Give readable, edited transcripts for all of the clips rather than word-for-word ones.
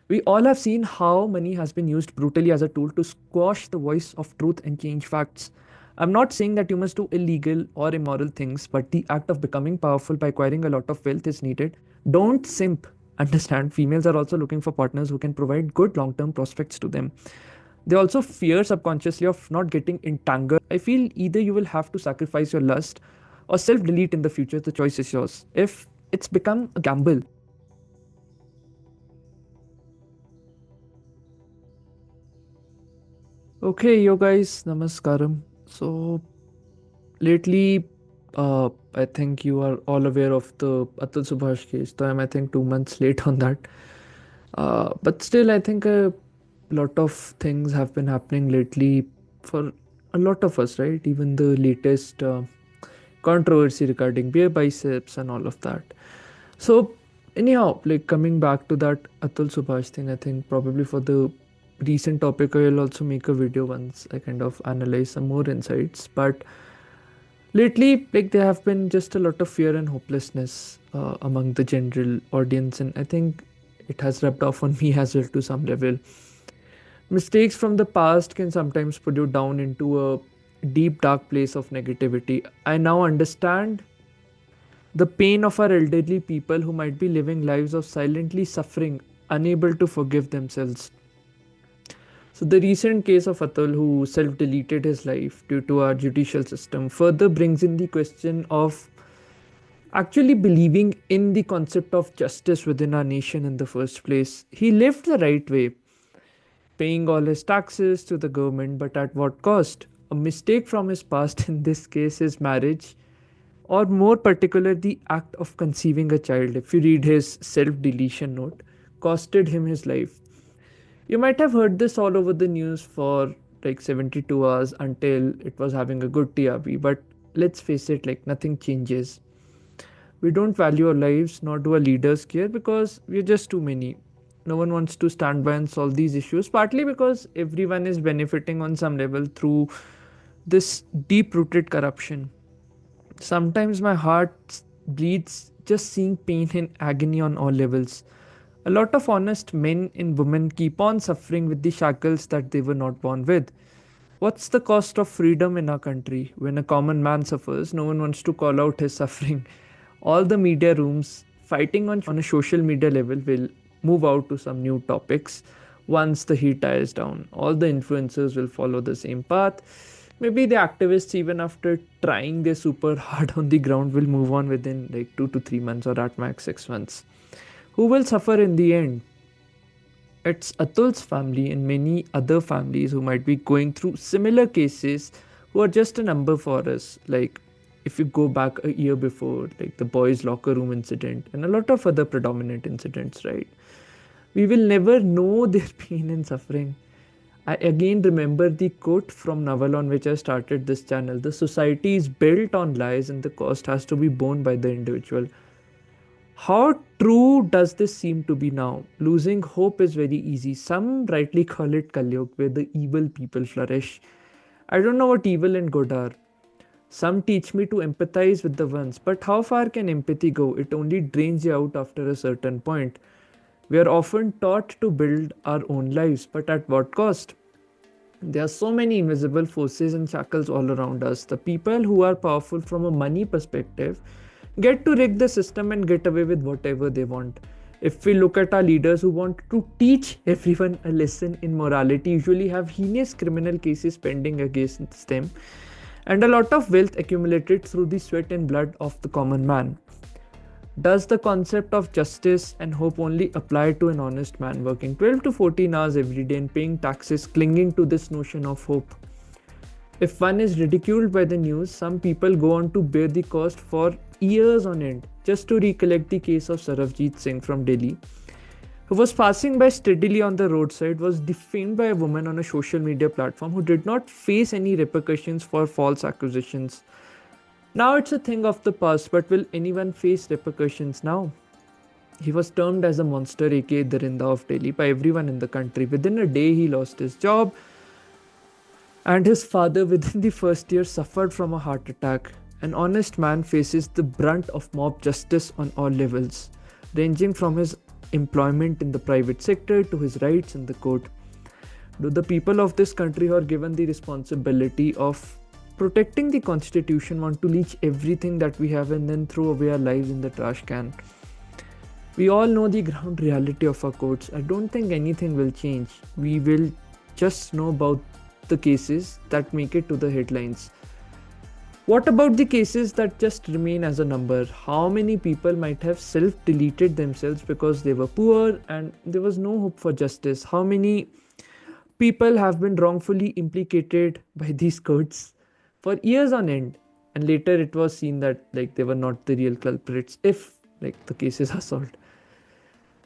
We all have seen how money has been used brutally as a tool to squash the voice of truth and change facts. I'm not saying that you must do illegal or immoral things, but the act of becoming powerful by acquiring a lot of wealth is needed. Don't simp. Understand, females are also looking for partners who can provide good long term prospects to them. They also fear subconsciously of not getting entangled. I feel either you will have to sacrifice your lust or self delete in the future. The choice is yours. If it's become a gamble. Okay, yo guys, namaskaram. So, lately, I think you are all aware of the Atul Subhash case. So, I'm, I think, 2 months late on that. But still, I think a lot of things have been happening lately for a lot of us, right? Even the latest controversy regarding beer biceps and all of that. So, anyhow, like coming back to that Atul Subhash thing, I think probably for the recent topic, I will also make a video once I kind of analyze some more insights. But lately, like there have been just a lot of fear and hopelessness among the general audience, and I think it has rubbed off on me as well to some level. Mistakes from the past can sometimes put you down into a deep, dark place of negativity. I now understand the pain of our elderly people who might be living lives of silently suffering, unable to forgive themselves. So, the recent case of Atul, who self deleted his life due to our judicial system, further brings in the question of actually believing in the concept of justice within our nation in the first place. He lived the right way, paying all his taxes to the government, but at what cost? A mistake from his past, in this case, his marriage, or more particular, the act of conceiving a child. If you read his self deletion note, costed him his life. You might have heard this all over the news for like 72 hours until it was having a good TRP, but let's face it, like nothing changes. We don't value our lives, nor do our leaders care because we're just too many. No one wants to stand by and solve these issues, partly because everyone is benefiting on some level through this deep rooted corruption. Sometimes my heart bleeds just seeing pain and agony on all levels. A lot of honest men and women keep on suffering with the shackles that they were not born with. What's the cost of freedom in our country? When a common man suffers, no one wants to call out his suffering. All the media rooms fighting on a social media level will move out to some new topics once the heat dies down. All the influencers will follow the same path. Maybe the activists, even after trying their super hard on the ground, will move on within like 2 to 3 months or at max 6 months. Who will suffer in the end? It's Atul's family and many other families who might be going through similar cases who are just a number for us. Like if you go back a year before, like the boys' locker room incident and a lot of other predominant incidents, right? We will never know their pain and suffering. I again remember the quote from Naval on which I started this channel. The society is built on lies and the cost has to be borne by the individual. How true does this seem to be now? Losing hope is very easy. Some rightly call it Kalyug, where the evil people flourish. I don't know what evil and good are. Some teach me to empathize with the ones, but how far can empathy go? It only drains you out after a certain point. We are often taught to build our own lives, but at what cost? There are so many invisible forces and shackles all around us. The people who are powerful from a money perspective get to rig the system and get away with whatever they want. If we look at our leaders who want to teach everyone a lesson in morality, usually have heinous criminal cases pending against them, and a lot of wealth accumulated through the sweat and blood of the common man. Does the concept of justice and hope only apply to an honest man working 12 to 14 hours every day and paying taxes, clinging to this notion of hope? If one is ridiculed by the news, some people go on to bear the cost for years on end. Just to recollect the case of Sarabjit Singh from Delhi, who was passing by steadily on the roadside, was defamed by a woman on a social media platform who did not face any repercussions for false accusations. Now it's a thing of the past, but will anyone face repercussions now? He was termed as a monster, aka Darinda of Delhi, by everyone in the country. Within a day, he lost his job, and his father, within the first year, suffered from a heart attack. An honest man faces the brunt of mob justice on all levels, ranging from his employment in the private sector to his rights in the court. Do the people of this country who are given the responsibility of protecting the constitution want to leech everything that we have and then throw away our lives in the trash can? We all know the ground reality of our courts. I don't think anything will change. We will just know about the cases that make it to the headlines. What about the cases that just remain as a number? How many people might have self deleted themselves because they were poor and there was no hope for justice? How many people have been wrongfully implicated by these courts for years on end, and later it was seen that like they were not the real culprits if like the cases are solved?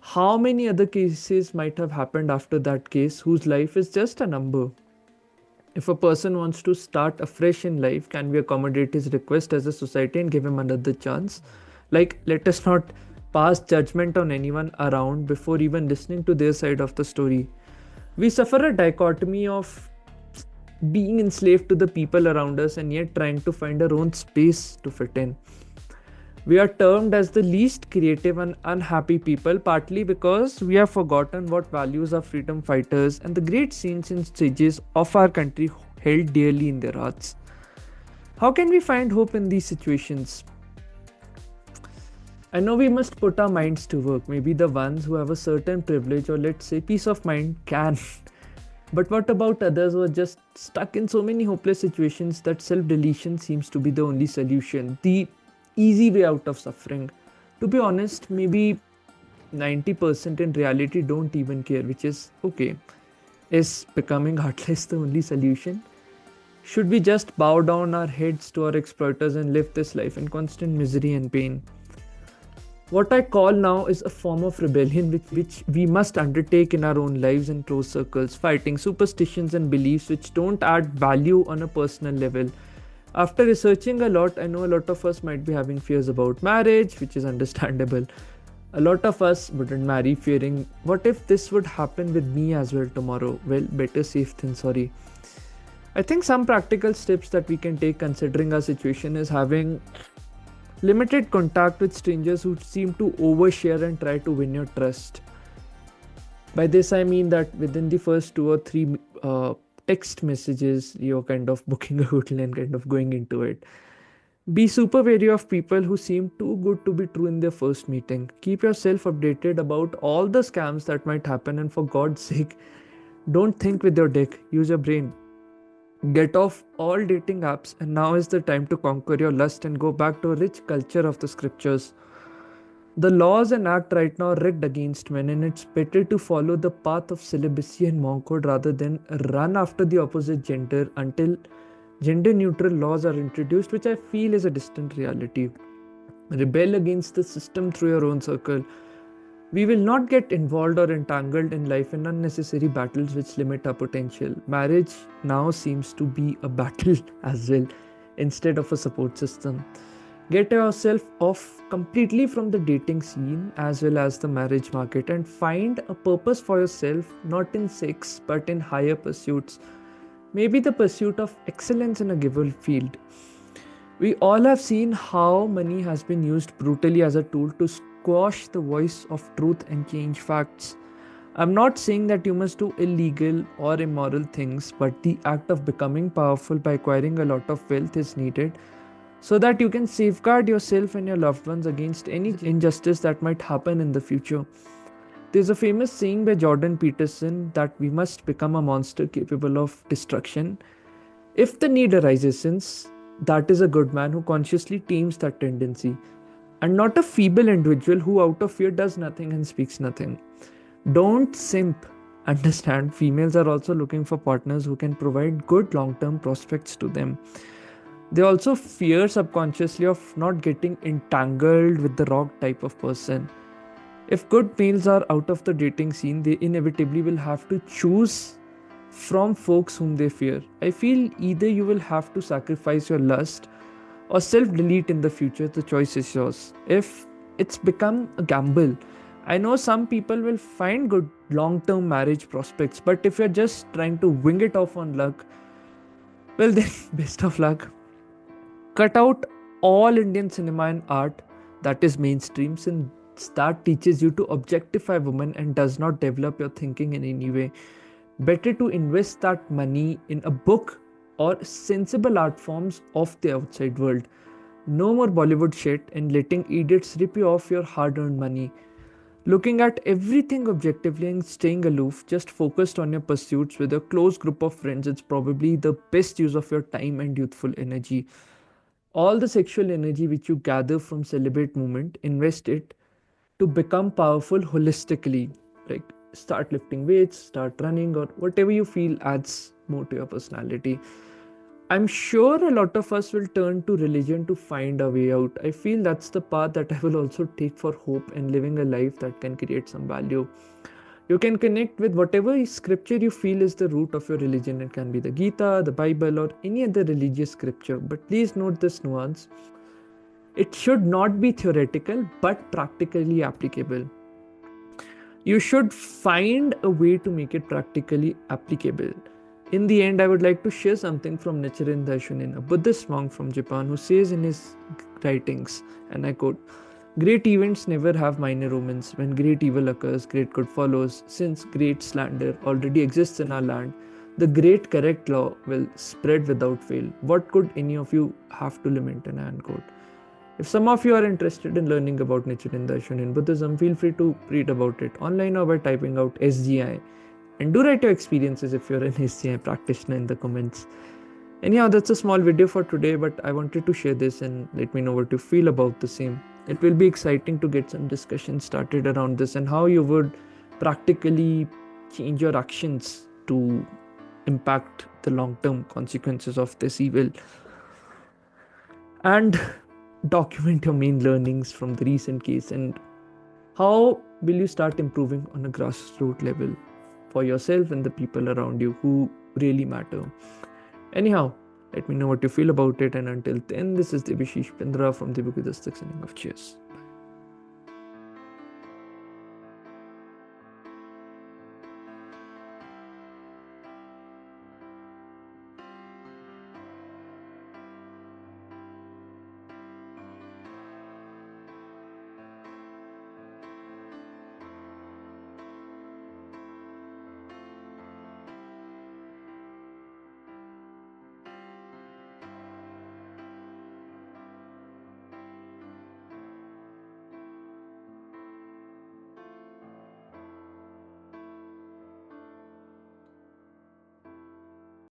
How many other cases might have happened after that case whose life is just a number? If a person wants to start afresh in life, can we accommodate his request as a society and give him another chance? Like, let us not pass judgment on anyone around before even listening to their side of the story. We suffer a dichotomy of being enslaved to the people around us and yet trying to find our own space to fit in. We are termed as the least creative and unhappy people, partly because we have forgotten what values our freedom fighters and the great saints and sages of our country held dearly in their hearts. How can we find hope in these situations? I know we must put our minds to work. Maybe the ones who have a certain privilege or let's say peace of mind can. But what about others who are just stuck in so many hopeless situations that self-deletion seems to be the only solution, the easy way out of suffering? To be honest, maybe 90% in reality don't even care, which is okay. Is becoming heartless the only solution? Should we just bow down our heads to our exploiters and live this life in constant misery and pain? What I call now is a form of rebellion which we must undertake in our own lives in close circles, fighting superstitions and beliefs which don't add value on a personal level. After researching a lot, I know a lot of us might be having fears about marriage, which is understandable. A lot of us wouldn't marry fearing, what if this would happen with me as well tomorrow? Well, better safe than sorry. I think some practical steps that we can take considering our situation is having limited contact with strangers who seem to overshare and try to win your trust. By this I mean that within the first 2 or 3 text messages, you're kind of booking a hotel and kind of going into it. Be super wary of people who seem too good to be true in their first meeting. Keep yourself updated about all the scams that might happen, and for God's sake, don't think with your dick, use your brain. Get off all dating apps, and now is the time to conquer your lust and go back to a rich culture of the scriptures. The laws and act right now are rigged against men, and it's better to follow the path of celibacy and monkhood rather than run after the opposite gender until gender neutral laws are introduced, which I feel is a distant reality. Rebel against the system through your own circle. We will not get involved or entangled in life in unnecessary battles which limit our potential. Marriage now seems to be a battle as well, instead of a support system. Get yourself off completely from the dating scene as well as the marriage market and find a purpose for yourself, not in sex but in higher pursuits. Maybe the pursuit of excellence in a given field. We all have seen how money has been used brutally as a tool to squash the voice of truth and change facts. I'm not saying that you must do illegal or immoral things, but the act of becoming powerful by acquiring a lot of wealth is needed so that you can safeguard yourself and your loved ones against any injustice that might happen in the future. There's a famous saying by Jordan Peterson that we must become a monster capable of destruction if the need arises, since that is a good man who consciously tames that tendency, and not a feeble individual who out of fear does nothing and speaks nothing. Don't simp. Understand, females are also looking for partners who can provide good long-term prospects to them. They also fear subconsciously of not getting entangled with the wrong type of person. If good males are out of the dating scene, they inevitably will have to choose from folks whom they fear. I feel either you will have to sacrifice your lust or self-delete in the future. The choice is yours. If it's become a gamble, I know some people will find good long-term marriage prospects, but if you're just trying to wing it off on luck, well then, best of luck. Cut out all Indian cinema and art that is mainstream, that teaches you to objectify women and does not develop your thinking in any way. Better to invest that money in a book or sensible art forms of the outside world. No more Bollywood shit and letting idiots rip you off your hard earned money. Looking at everything objectively and staying aloof, just focused on your pursuits with a close group of friends, it's probably the best use of your time and youthful energy. All the sexual energy which you gather from celibate movement, invest it to become powerful holistically. Like start lifting weights, start running, or whatever you feel adds more to your personality. I'm sure a lot of us will turn to religion to find a way out. I feel that's the path that I will also take for hope and living a life that can create some value. You can connect with whatever scripture you feel is the root of your religion. It can be the Gita, the Bible, or any other religious scripture. But please note this nuance: it should not be theoretical but practically applicable. You should find a way to make it practically applicable. In the end, I would like to share something from Nichiren Daishonin, a Buddhist monk from Japan, who says in his writings, and I quote, "Great events never have minor omens. When great evil occurs, great good follows. Since great slander already exists in our land, the great correct law will spread without fail. What could any of you have to lament?" And I unquote. If some of you are interested in learning about Nichiren Daishonin in Buddhism, feel free to read about it online or by typing out SGI. And do write your experiences if you're an SGI practitioner in the comments. Anyhow, that's a small video for today, but I wanted to share this and let me know what you feel about the same. It will be exciting to get some discussion started around this and how you would practically change your actions to impact the long-term consequences of this evil. And document your main learnings from the recent case and how will you start improving on a grassroots level for yourself and the people around you who really matter. Anyhow, let me know what you feel about it, and until then, this is Debashish from Debu Ki Dastak signing off. Cheers.